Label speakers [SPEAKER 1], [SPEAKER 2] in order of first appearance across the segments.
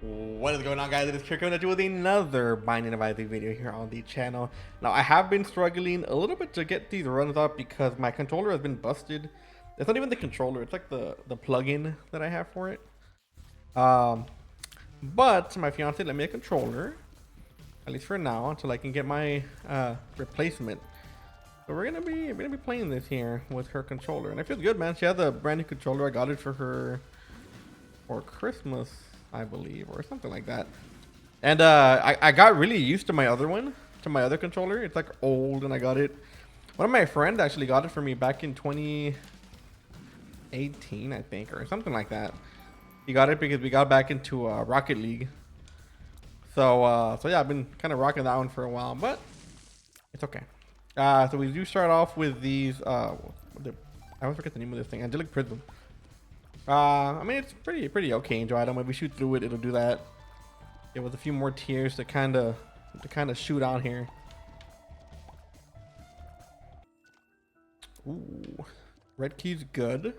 [SPEAKER 1] What is going on, guys? It is Kirk coming at you with another Binding of Isaac video here on the channel. Now, I have been struggling a little bit to get these runs up because my controller has been busted. It's not even the controller, it's like the plugin that I have for it. But my fiance let me a controller, at least for now, until I can get my replacement. So we're gonna be playing this here with her controller, and I feel good, man. She has a brand new controller. I got it for her for Christmas, I believe, or something like that. And I got really used to my other one, to my other controller. It's like old, and I got it. One of my friends actually got it for me back in 2018, I think, or something like that. He got it because we got back into Rocket League. So yeah, I've been kind of rocking that one for a while, but it's okay. So we do start off with these. I always forget the name of this thing. Angelic Prism. I mean, it's pretty okay angel item. If we shoot through it, it'll do that. It was a few more tiers to kind of shoot on here. Ooh, red key's good.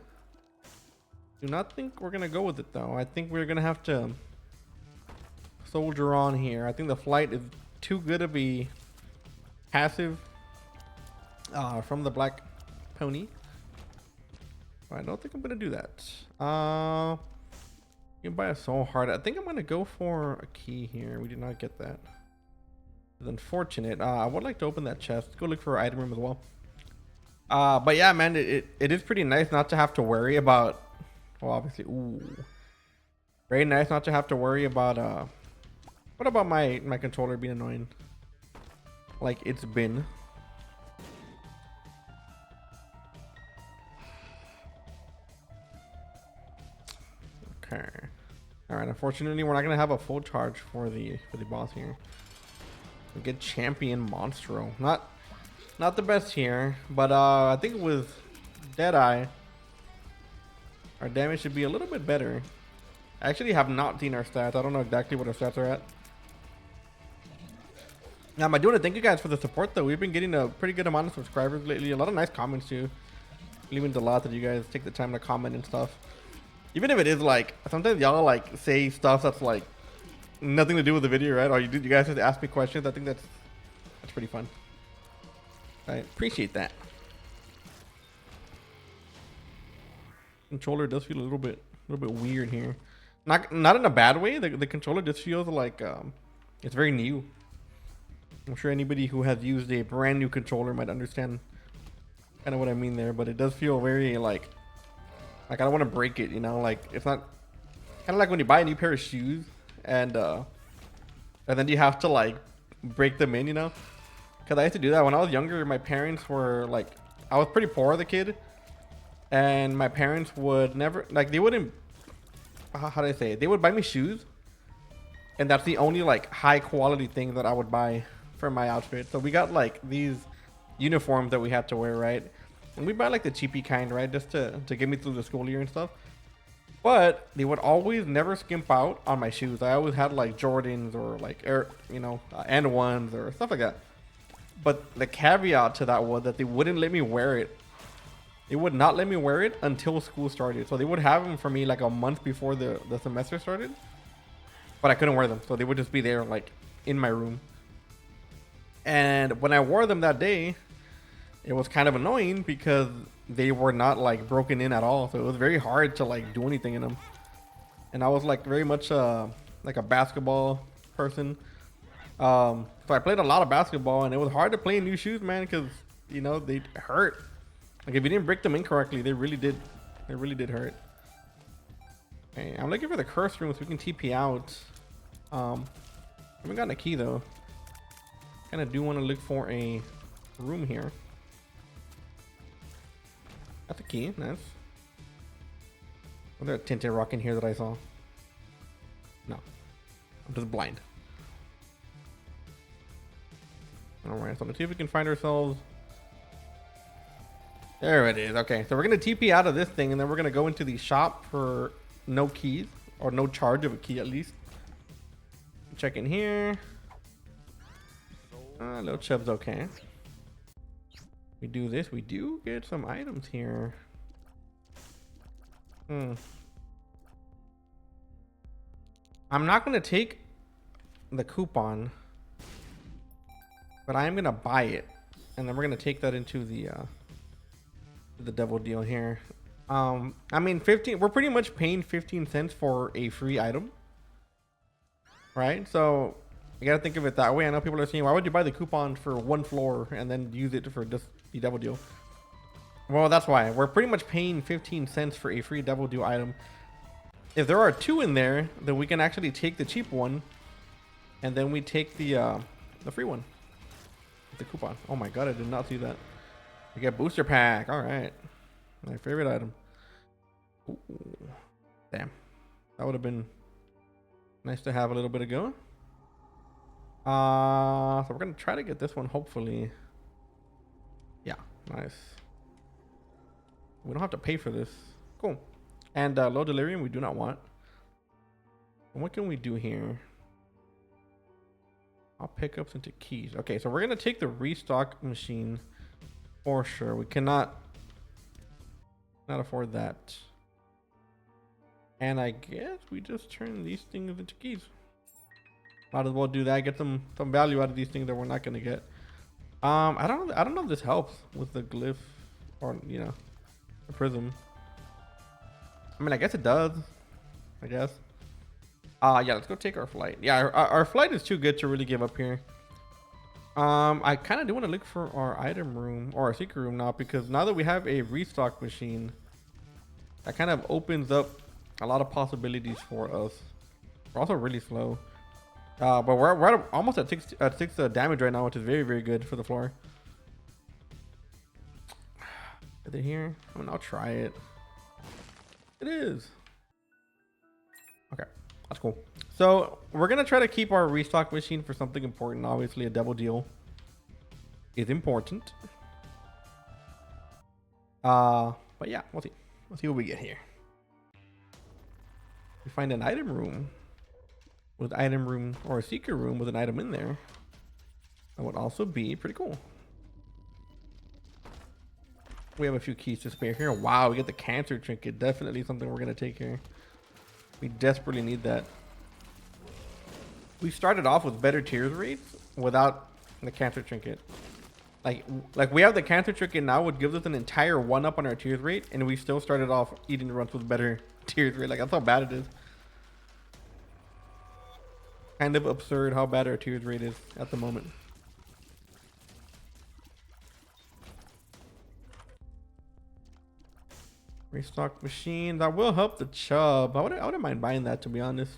[SPEAKER 1] Do not think we're gonna go with it though. I think we're gonna have to soldier on here. I think the flight is too good to be passive from the black pony. I don't think I'm gonna do that. You can buy a soul heart. I think I'm gonna go for a key here. We did not get that. It's unfortunate. I would like to open that chest. Go look for an item room as well. But yeah, man, it is pretty nice not to have to worry about. Well, obviously, ooh, very nice not to have to worry about. What about my controller being annoying? Like it's been. Okay. All right. Unfortunately, we're not gonna have a full charge for the boss here. We get champion Monstro. Not the best here, but I think with Deadeye, our damage should be a little bit better. I actually have not seen our stats. I don't know exactly what our stats are at. Now, am I doing it? Thank you guys for the support, though. We've been getting a pretty good amount of subscribers lately. A lot of nice comments too. It means a lot that you guys take the time to comment and stuff. Even if it is like sometimes y'all like say stuff that's like nothing to do with the video, right? Or you guys just ask me questions. I think that's pretty fun. I appreciate that. Controller does feel a little bit weird here. Not in a bad way. The controller just feels like it's very new. I'm sure anybody who has used a brand new controller might understand kind of what I mean there. But it does feel very like I don't want to break it. You know, like it's not kind of like when you buy a new pair of shoes and then you have to like break them in. You know, because I used to do that when I was younger. My parents were like, I was pretty poor as a kid. And my parents would never, like, they wouldn't, how do I say it? They would buy me shoes. And that's the only, like, high quality thing that I would buy for my outfit. So we got, like, these uniforms that we had to wear, right? And we buy, like, the cheapy kind, right? Just to get me through the school year and stuff. But they would always never skimp out on my shoes. I always had, like, Jordans or, like, and ones or stuff like that. But the caveat to that was that they wouldn't let me wear it. They would not let me wear it until school started. So they would have them for me like a month before the semester started. But I couldn't wear them. So they would just be there like in my room. And when I wore them that day, it was kind of annoying because they were not like broken in at all. So it was very hard to like do anything in them. And I was like very much like a basketball person. So I played a lot of basketball and it was hard to play in new shoes, man, because you know they hurt. Like if you didn't break them incorrectly, they really did hurt. Okay, I'm looking for the curse room so we can TP out. Haven't gotten a key though. Kind of do want to look for a room here. That's a key, nice. Was there a tinted rock in here that I saw? No, I'm just blind. All right, so let's see if we can find ourselves. There it is. Okay, so we're gonna TP out of this thing, and then we're gonna go into the shop for no keys or no charge of a key at least. Check in here. No chubs. Okay. We do this. We do get some items here. I'm not gonna take the coupon, but I am gonna buy it, and then we're gonna take that into the devil deal here. I mean, 15. We're pretty much paying 15 cents for a free item, right? So you gotta think of it that way. I know people are saying, why would you buy the coupon for one floor and then use it for just the devil deal? Well, that's why we're pretty much paying 15 cents for a free devil deal item. If there are 2 in there, then we can actually take the cheap one, and then we take the free one, the coupon. Oh my god, I did not see that. We get booster pack. All right, my favorite item. Ooh, damn, that would have been nice to have a little bit ago. So we're gonna try to get this one, hopefully. Yeah, nice. We don't have to pay for this. Cool. And low delirium we do not want. And what can we do here? I'll pick up into keys. Okay, so we're gonna take the restock machine for sure. We cannot afford that. And I guess we just turn these things into keys. Might as well do that. Get some value out of these things that we're not gonna get. I don't know if this helps with the glyph or the prism. I mean, I guess it does. I guess. Yeah, let's go take our flight. Yeah, our flight is too good to really give up here. I kind of do want to look for our item room or our secret room now, because now that we have a restock machine, that kind of opens up a lot of possibilities for us. We're also really slow. But we're almost at 6 damage right now, which is very, very good for the floor. Is it here? I mean, I'll try it. It is. Okay, that's cool. So we're gonna try to keep our restock machine for something important. Obviously, a devil deal is important. But yeah, we'll see. We'll see what we get here. We find an item room with item room, or a secret room with an item in there. That would also be pretty cool. We have a few keys to spare here. Wow, we get the cancer trinket. Definitely something we're gonna take here. We desperately need that. We started off with better tears rates without the cancer trinket. Like we have the cancer trinket now, which gives us an entire 1-up on our tears rate, and we still started off eating runs with better tears rate. Like, that's how bad it is. Kind of absurd how bad our tears rate is at the moment. Restock machine. That will help the chub. I wouldn't mind buying that, to be honest.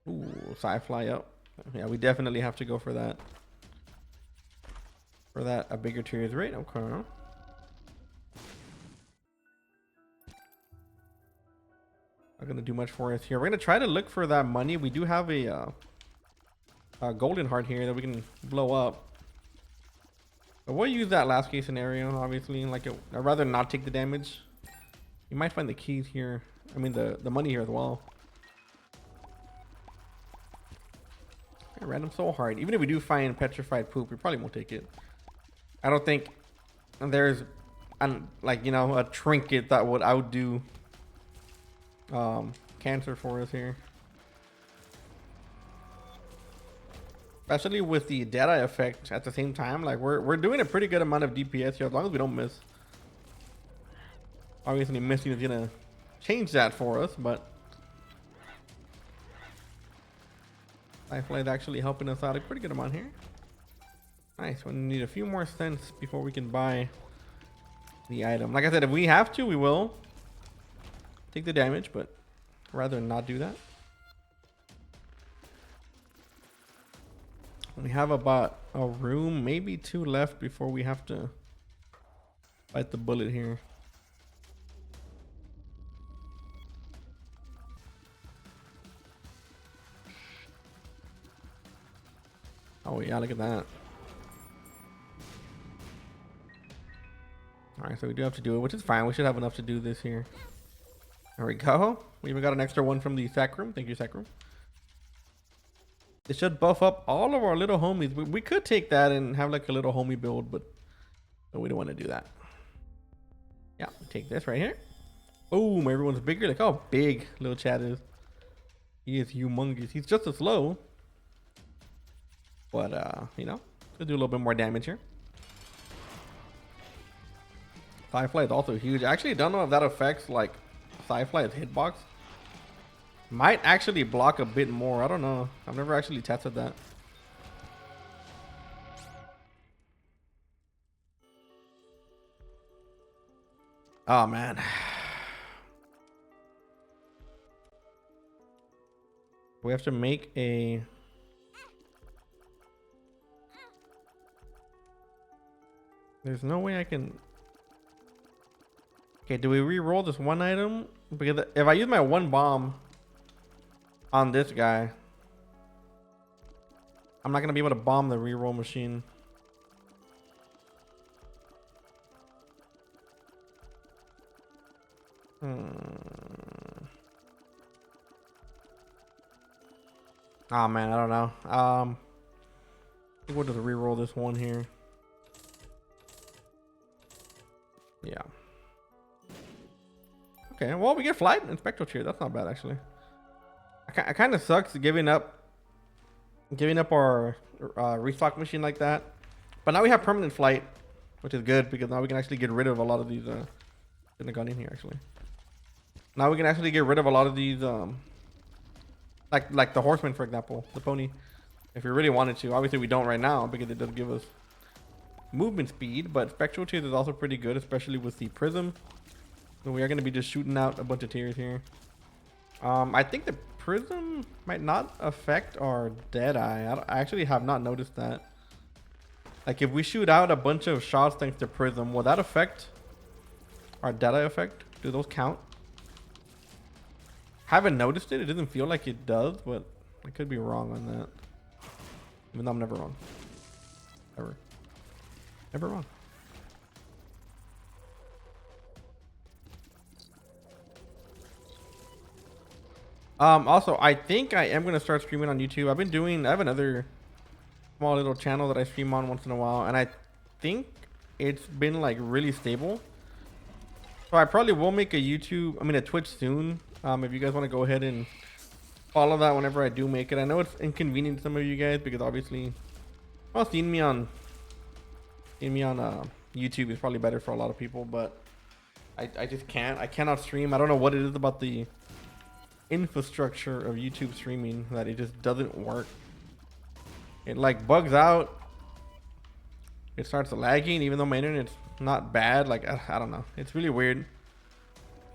[SPEAKER 1] Ooh, sci-fly up. Yeah, we definitely have to go for that. For that, a bigger tears rate. Okay. Not gonna do much for us here. We're gonna try to look for that money. We do have a golden heart here that we can blow up. But we'll use that last case scenario, obviously. Like, I'd rather not take the damage. You might find the keys here. I mean, the money here as well. I ran them so hard. Even if we do find petrified poop, we probably won't take it. I don't think there's a trinket that would outdo cancer for us here. Especially with the Deadeye effect at the same time. Like, we're doing a pretty good amount of DPS here, as long as we don't miss. Obviously, missing is gonna change that for us, but Lifeline is actually helping us out a pretty good amount here. Nice. We need a few more cents before we can buy the item. Like I said, if we have to, we will take the damage, but I'd rather not do that. We have about a room, maybe 2 left before we have to bite the bullet here. Oh yeah, look at that. Alright, so we do have to do it, which is fine. We should have enough to do this here. There we go. We even got an extra one from the Sacrum. Thank you, Sacrum. It should buff up all of our little homies. We could take that and have like a little homie build, but we don't want to do that. Yeah, take this right here. Boom, everyone's bigger. Look how big little chat is. He is humongous. He's just as slow, but you know, could do a little bit more damage here. Sci-Fly is also huge. I actually don't know if that affects like Sci-Fly's hitbox. Might actually block a bit more. I don't know. I've never actually tested that. Oh man. We have to make a... There's no way I can... Okay, do we re-roll this one item? Because if I use my one bomb on this guy, I'm not gonna be able to bomb the re-roll machine. Oh man, I don't know. I think we'll just re-roll this one here. Yeah. Okay, well we get flight and spectral cheer. That's not bad actually. I kind of sucks giving up our restock machine like that, but now we have permanent flight, which is good because now we can actually get rid of a lot of these. In the gun in here actually. Now we can actually get rid of a lot of these like the horseman, for example, the pony, if we really wanted to. Obviously we don't right now because it does give us movement speed, but spectral tears is also pretty good, especially with the prism. So we are going to be just shooting out a bunch of tears here. I think the prism might not affect our Deadeye. I actually have not noticed that. Like if we shoot out a bunch of shots thanks to prism, will that affect our Deadeye effect? Do those count? Haven't noticed it. It doesn't feel like it does, but I could be wrong on that. Even though I'm never wrong. Ever. Never wrong. Also, I think I am going to start streaming on YouTube. I have another small little channel that I stream on once in a while, and I think it's been like really stable. So I probably will make a Twitch soon. If you guys want to go ahead and follow that whenever I do make it. I know it's inconvenient to some of you guys because obviously, well, seeing me on YouTube is probably better for a lot of people, but I just can't. I cannot stream. I don't know what it is about the infrastructure of YouTube streaming that it just doesn't work. It like bugs out. It starts lagging even though my internet's not bad. Like I don't know. It's really weird.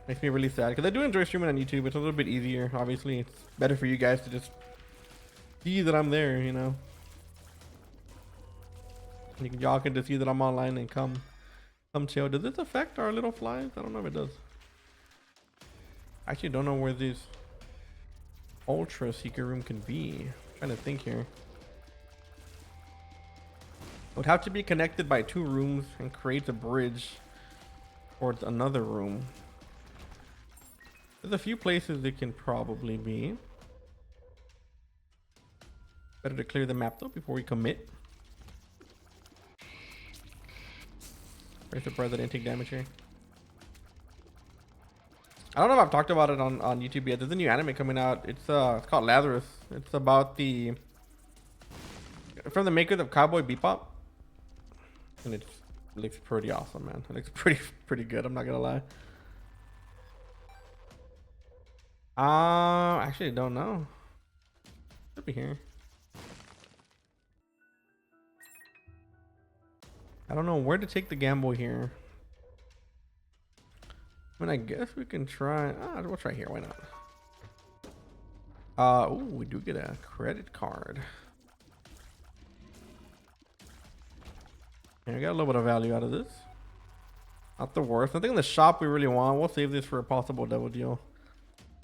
[SPEAKER 1] Makes me really sad because I do enjoy streaming on YouTube. It's a little bit easier. Obviously, it's better for you guys to just see that I'm there, you know. Y'all can just see that I'm online and come chill. Does this affect our little flies? I don't know if it does. I actually don't know where this ultra secret room can be. I'm trying to think here. It would have to be connected by 2 rooms and create a bridge towards another room. There's a few places it can probably be. Better to clear the map though before we commit. Very surprised I didn't take damage here. I don't know if I've talked about it on YouTube yet. There's a new anime coming out. It's called Lazarus. It's about from the makers of Cowboy Bebop. And it looks pretty awesome, man. It looks pretty good, I'm not gonna lie. Actually don't know. Should be here. I don't know where to take the gamble here. I mean, I guess we can try. We'll try here. Why not? Oh, we do get a credit card. And we got a little bit of value out of this. Not the worst. Nothing in the shop we really want. We'll save this for a possible devil deal.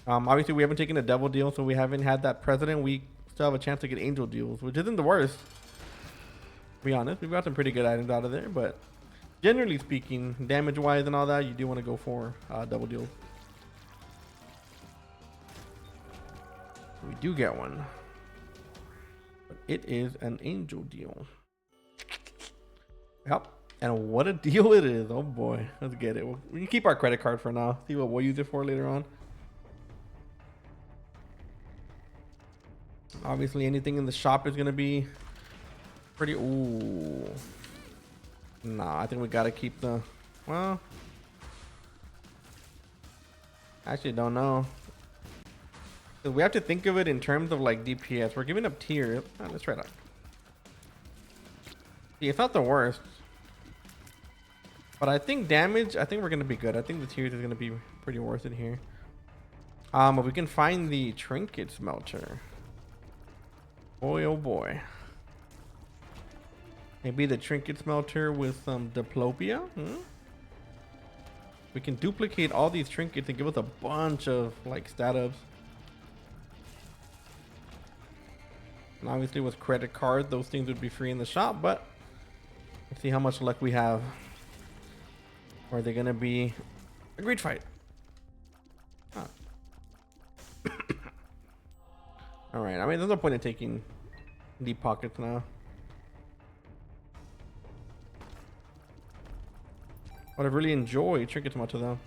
[SPEAKER 1] Obviously, we haven't taken a devil deal, so we haven't had that president. We still have a chance to get angel deals, which isn't the worst. To be honest, we've got some pretty good items out of there, but generally speaking, damage-wise and all that, you do want to go for double deals. We do get one, but it is an angel deal. Yep, and what a deal it is! Oh boy, let's get it. We can keep our credit card for now. See what we'll use it for later on. Obviously, anything in the shop is gonna be pretty. Ooh. Nah, I think we gotta keep the. Well, actually, don't know. 'Cause we have to think of it in terms of like DPS. We're giving up tier. Let's try that. See, it's not the worst. But I think damage, I think we're going to be good. I think the tiers is going to be pretty worth it here. If we can find the trinket smelter. Boy, oh boy. Maybe the trinket smelter with some diplopia. We can duplicate all these trinkets and give us a bunch of like stat ups. And obviously with credit card, those things would be free in the shop, but let's see how much luck we have. Or are they gonna be a great fight? Huh. Alright, I mean there's no point in taking deep pockets now. But I really enjoy Trinket Smelter though.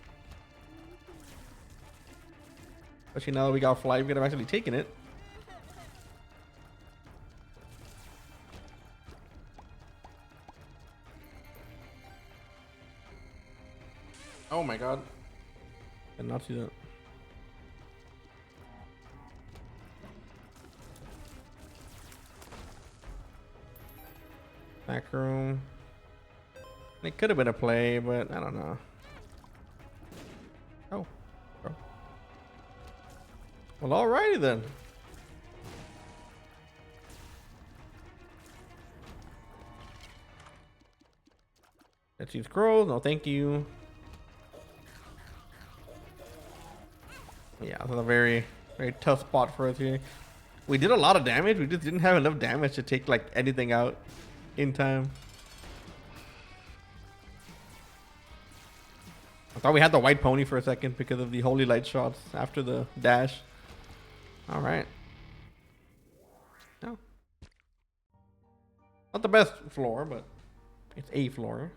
[SPEAKER 1] Especially now that we got fly, we could have actually taken it. Oh my god. Did not see that. Back room. It could have been a play, but I don't know. Oh. Oh. Well, alrighty then. Let's use scrolls. No, thank you. Yeah, this is a very, very tough spot for us here. We did a lot of damage. We just didn't have enough damage to take like anything out in time. I thought we had the white pony for a second because of the holy light shots after the dash. All right. No. Not the best floor, but it's a floor.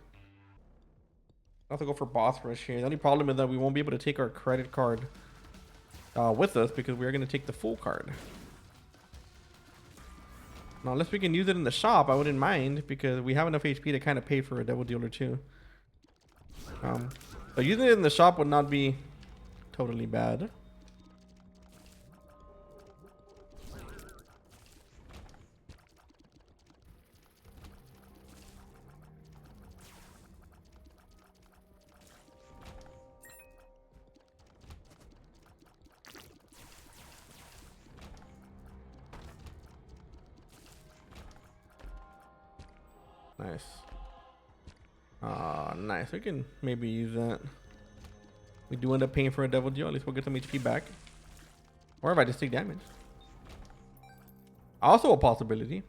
[SPEAKER 1] I'll have to go for boss rush here. The only problem is that we won't be able to take our credit card with us because we're going to take the full card. Now, unless we can use it in the shop, I wouldn't mind because we have enough HP to kind of pay for a devil dealer too. So using it in the shop would not be totally bad. Nice. Nice. We can maybe use that. We do end up paying for a devil deal. At least we'll get some HP back. Or if I just take damage. Also a possibility.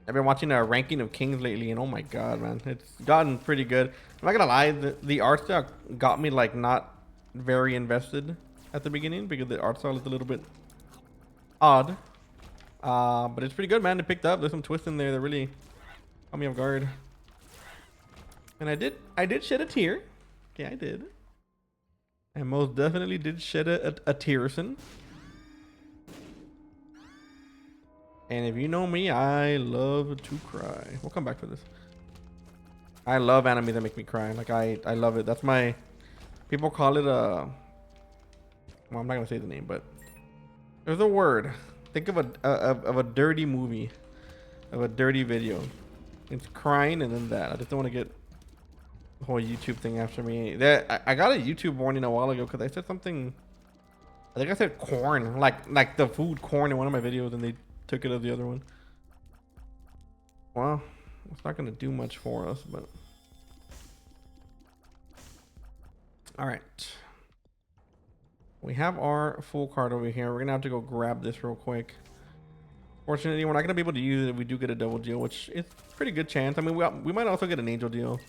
[SPEAKER 1] I've been watching a ranking of kings lately, and oh my god, man, it's gotten pretty good. I'm not gonna lie, the art style got me like not very invested at the beginning because the art style is a little bit odd. But it's pretty good, man. It picked up. There's some twists in there that really caught me off guard. And I did shed a tear. Okay, I did. I most definitely did shed a tearson. And if you know me, I love to cry. We'll come back for this. I love anime that make me cry. Like I love it. That's my. People call it a. Well, I'm not gonna say the name, but there's a word. Think of a dirty movie, of a dirty video. It's crying and then that. I just don't want to get the whole YouTube thing after me. That I got a YouTube warning a while ago because I said something. I think I said corn, like the food corn in one of my videos, and they took it as the other one. Well, it's not gonna do much for us, but all right. We have our full card over here. We're gonna have to go grab this real quick. Fortunately, we're not gonna be able to use it if we do get a double deal, which is a pretty good chance. I mean, we might also get an angel deal,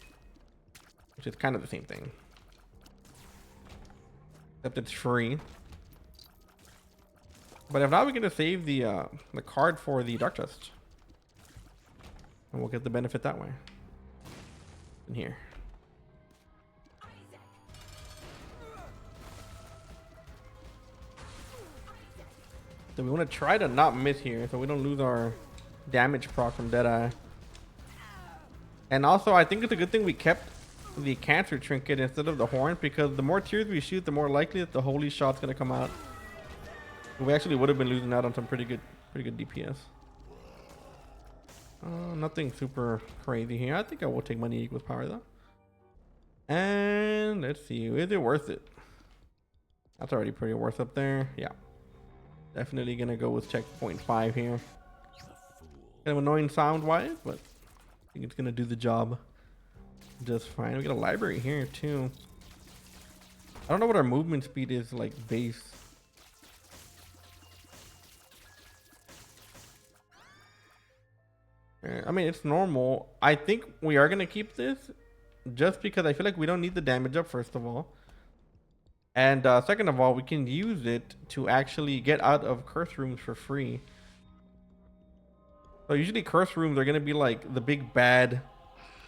[SPEAKER 1] which is kind of the same thing, except it's free. But if not, we can just save the card for the dark chest, and we'll get the benefit that way. In here. So we want to try to not miss here so we don't lose our damage proc from Deadeye. And also, I think it's a good thing we kept the cancer trinket instead of the horn, because the more tears we shoot, the more likely that the holy shot's gonna come out. We actually would have been losing out on some pretty good DPS. Nothing super crazy here. I think I will take money equals power though. And let's see, is it worth it? That's already pretty worth up there. Yeah, definitely gonna go with checkpoint 5 here. Kind of annoying sound wise, but I think it's gonna do the job just fine. We got a library here too. I don't know what our movement speed is like base. I mean, it's normal. I think we are gonna keep this just because I feel like we don't need the damage up, first of all. And second of all, we can use it to actually get out of curse rooms for free. So usually curse rooms are gonna be like the big bad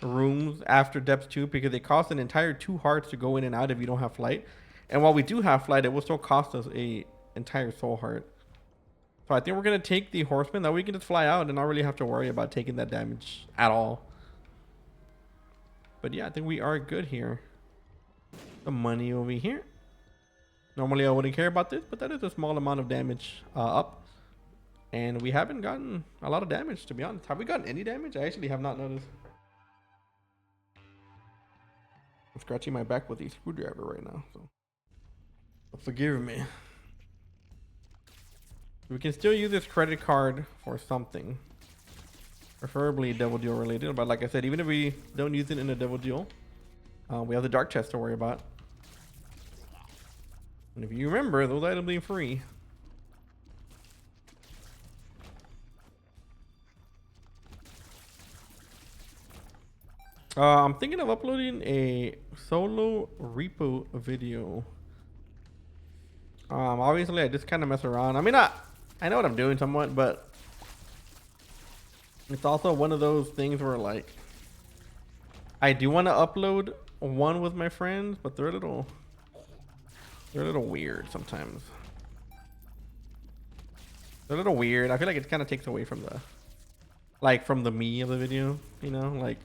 [SPEAKER 1] rooms after depth 2, because they cost an entire 2 hearts to go in and out if you don't have flight. And while we do have flight, it will still cost us a entire soul heart. So I think we're gonna take the horseman, that we can just fly out and not really have to worry about taking that damage at all. But yeah, I think we are good here. The money over here. Normally I wouldn't care about this, but that is a small amount of damage up. And we haven't gotten a lot of damage, to be honest. Have we gotten any damage? I actually have not noticed. I'm scratching my back with the screwdriver right now, so forgive me. We can still use this credit card for something, preferably Devil Deal related. But like I said, even if we don't use it in a Devil Deal, we have the dark chest to worry about. And if you remember, those items being free. I'm thinking of uploading a solo repo video. Obviously I just kind of mess around. I mean, I know what I'm doing somewhat, but it's also one of those things where like I do want to upload one with my friends, but they're a little weird sometimes. They're a little weird. I feel like it kind of takes away from the me of the video, you know, like,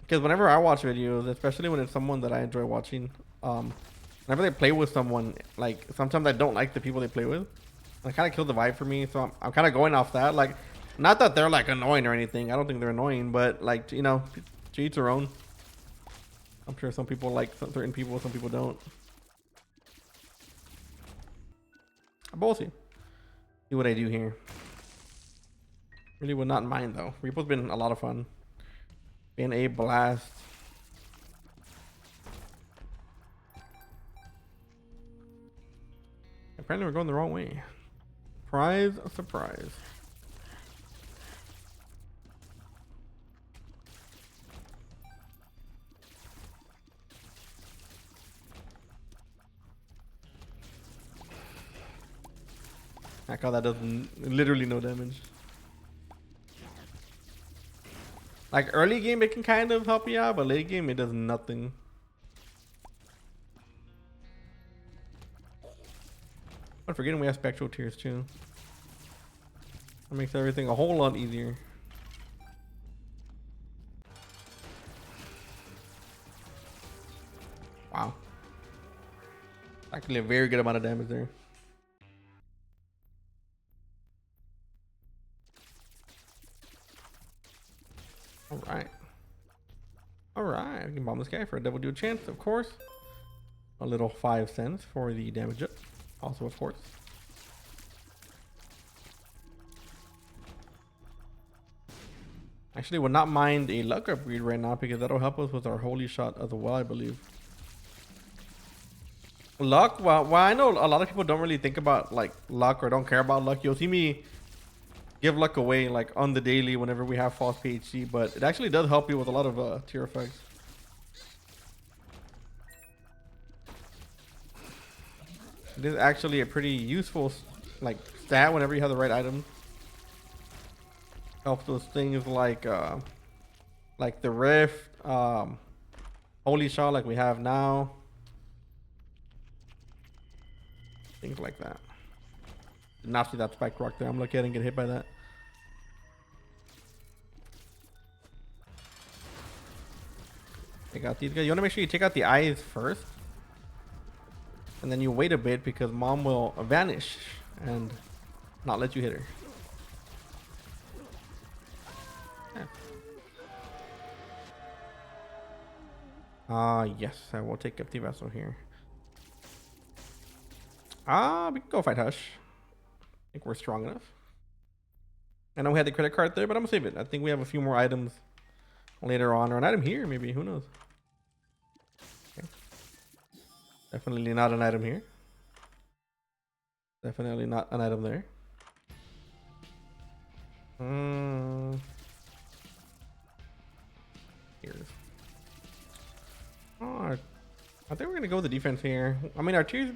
[SPEAKER 1] because whenever I watch videos, especially when it's someone that I enjoy watching, whenever they play with someone, like sometimes I don't like the people they play with. It kind of kills the vibe for me, so I'm kind of going off that. Like, not that they're like annoying or anything. I don't think they're annoying, but like, you know, to each their own. I'm sure some people like certain people, some people don't. But we'll see what I do here. Really would not mind though. Repo's been a lot of fun. Been a blast. Apparently we're going the wrong way. Surprise, surprise. I call that does literally no damage. Like early game it can kind of help you out, but late game it does nothing. I'm forgetting we have spectral tears too. That makes everything a whole lot easier. Wow. Actually a very good amount of damage there. Alright. Alright, we can bomb this guy for a double dual chance, of course. A little 5 cents for the damage up. Also, of course. Actually, would not mind a luck upgrade right now because that'll help us with our holy shot as well, I believe. Luck, well, I know a lot of people don't really think about like luck or don't care about luck. You'll see me give luck away like on the daily whenever we have false PhD, but it actually does help you with a lot of tier effects. It is actually a pretty useful like stat whenever you have the right item. Helps those things like the rift, holy shot like we have now. Things like that. Did not see that spiked rock there. I'm lucky I didn't get hit by that. Take out these guys. You want to make sure you take out the eyes first. And then you wait a bit because mom will vanish and not let you hit her. Yes, I will take up the vessel here. We can go fight Hush. I think we're strong enough. I know we had the credit card there, but I'm gonna save it. I think we have a few more items later on, or an item here, maybe. Who knows? Okay. Definitely not an item here. Definitely not an item there. Here's. Oh, I think we're gonna go with the defense here. I mean, our tears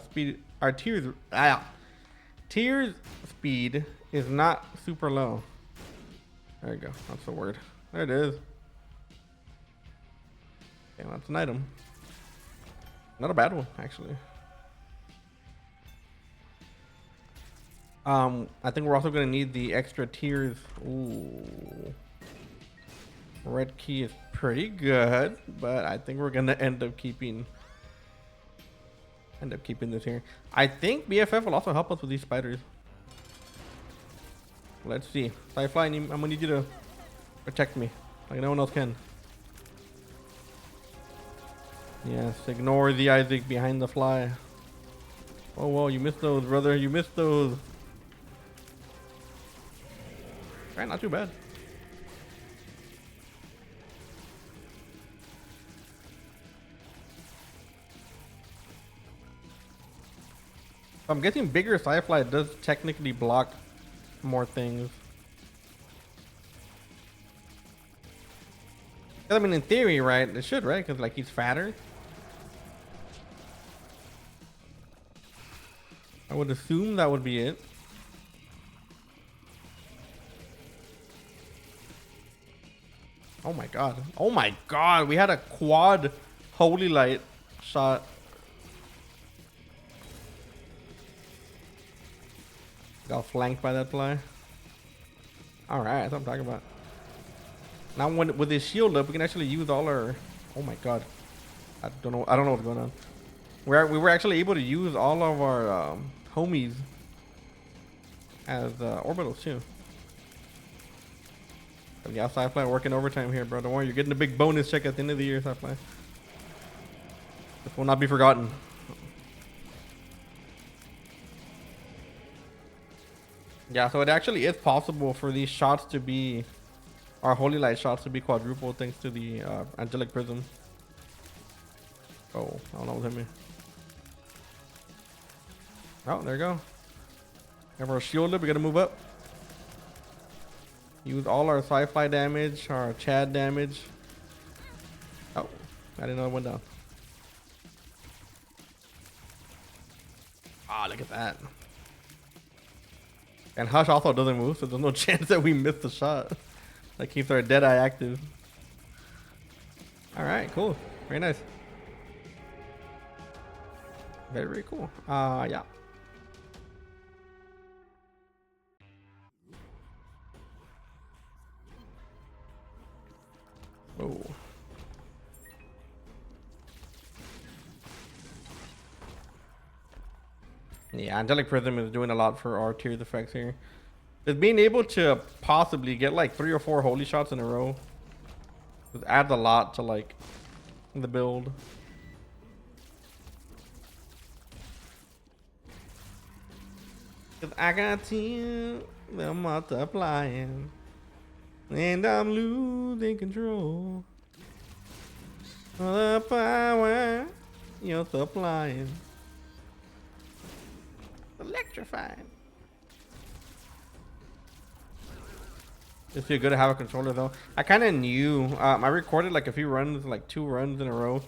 [SPEAKER 1] speed, our tears speed is not super low. There you go. That's the word. There it is. Okay, that's an item. Not a bad one, actually. I think we're also gonna need the extra tears. Ooh. Red key is pretty good, but I think we're gonna end up keeping this here. I think BFF will also help us with these spiders. Let's see. Sci-Fly, I'm gonna need you to protect me like no one else can. Yes, ignore the Isaac behind the fly. Oh, whoa, you missed those, brother. You missed those. Alright, not too bad. I'm guessing bigger Sci-Fly does technically block more things. I mean, in theory, right? It should, right? Because like he's fatter. I would assume that would be it. Oh my god. Oh my god. We had a quad holy light shot. Got flanked by that fly. Alright, that's what I'm talking about. Now with this shield up, we can actually use all our... Oh my god. I don't know what's going on. We were actually able to use all of our homies as orbitals too. But yeah, Sci-Fly working overtime here, bro. Don't worry, you're getting a big bonus check at the end of the year, Sci-Fly. This will not be forgotten. Yeah, so it actually is possible for these shots to be, our holy light shots to be quadruple thanks to the angelic prism. Oh, I don't know what hit me. Oh, there you go. Have our shield up, we gotta move up. Use all our Sci-Fly damage, our Chad damage. Oh, I didn't know it went down. Ah, look at that. And Hush also doesn't move, so there's no chance that we miss the shot. That keeps our Deadeye active. Alright, cool. Very nice. Very, very cool. Yeah. Oh. Yeah, Angelic Prism is doing a lot for our tears effects here. Just being able to possibly get like 3 or 4 holy shots in a row just adds a lot to like the build. Cause I got 10, they're multiplying, and I'm losing control. The power you're supplying. Electrifying. Just feel good to have a controller though. I kind of knew. I recorded like a few runs, like 2 runs in a row,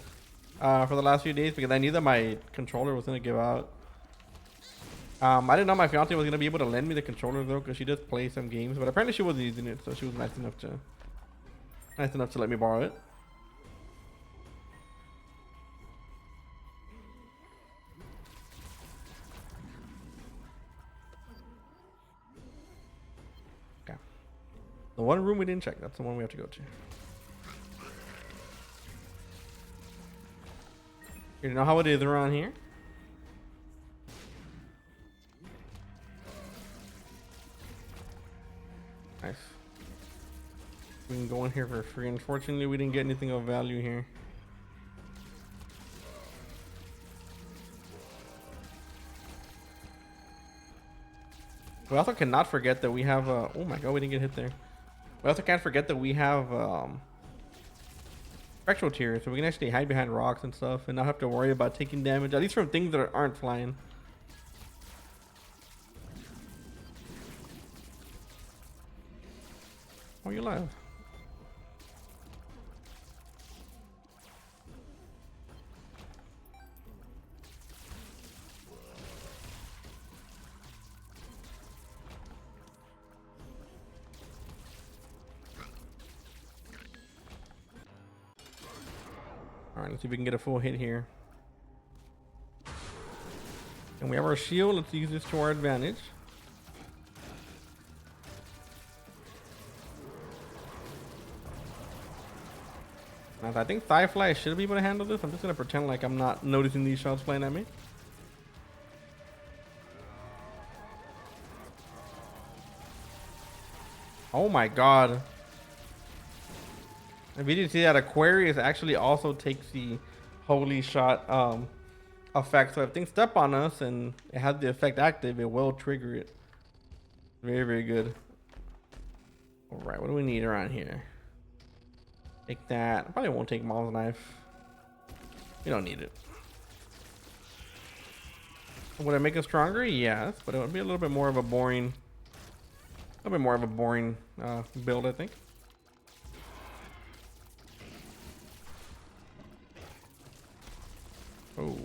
[SPEAKER 1] for the last few days because I knew that my controller was gonna give out. I didn't know my fiance was gonna be able to lend me the controller though, because she does play some games, but apparently she wasn't using it, so she was nice enough to let me borrow it. The one room we didn't check. That's the one we have to go to. You know how it is around here. Nice. We can go in here for free. Unfortunately, we didn't get anything of value here. We also cannot forget that we have oh my god, we didn't get hit there. We also can't forget that we have spectral tier, so we can actually hide behind rocks and stuff and not have to worry about taking damage, at least from things that aren't flying. Oh, you're alive. Alright, let's see if we can get a full hit here. And we have our shield. Let's use this to our advantage. Now, I think Thigh-Fly should be able to handle this. I'm just going to pretend like I'm not noticing these shots flying at me. Oh my god. If you didn't see that, Aquarius actually also takes the holy shot effect. So if things step on us and it has the effect active, it will trigger it. Very, very good. Alright, what do we need around here? Take that. I probably won't take Maul's knife. We don't need it. Would it make us stronger? Yes, but it would be a little bit more of a boring build, I think. Oh.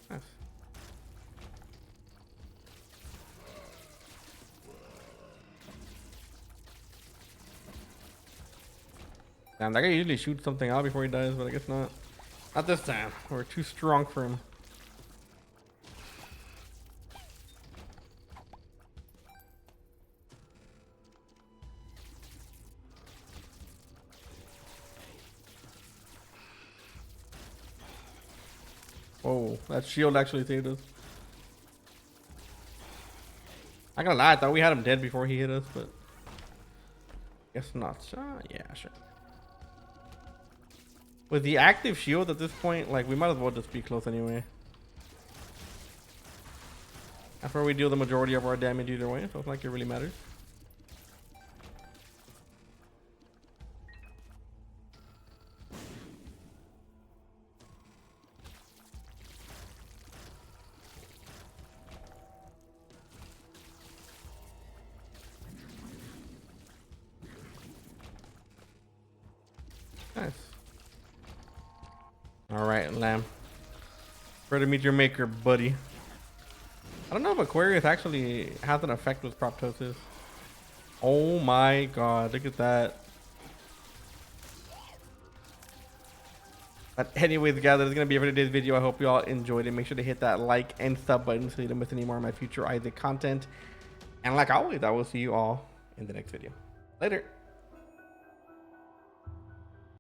[SPEAKER 1] Nice. Damn, that guy usually shoots something out before he dies, but I guess not. Not this time. We're too strong for him. Oh, that shield actually saved us. I gotta lie, I thought we had him dead before he hit us, but guess not. Yeah, sure. With the active shield at this point, like, we might as well just be close anyway. After we deal the majority of our damage either way, so it's like it really matters. Nice. Alright, Lamb. Ready to meet your maker, buddy. I don't know if Aquarius actually has an effect with Proptosis. Oh my god, look at that. But anyways, guys, that's going to be it for today's video. I hope you all enjoyed it. Make sure to hit that like and sub button so you don't miss any more of my future Isaac content. And like always, I will see you all in the next video. Later.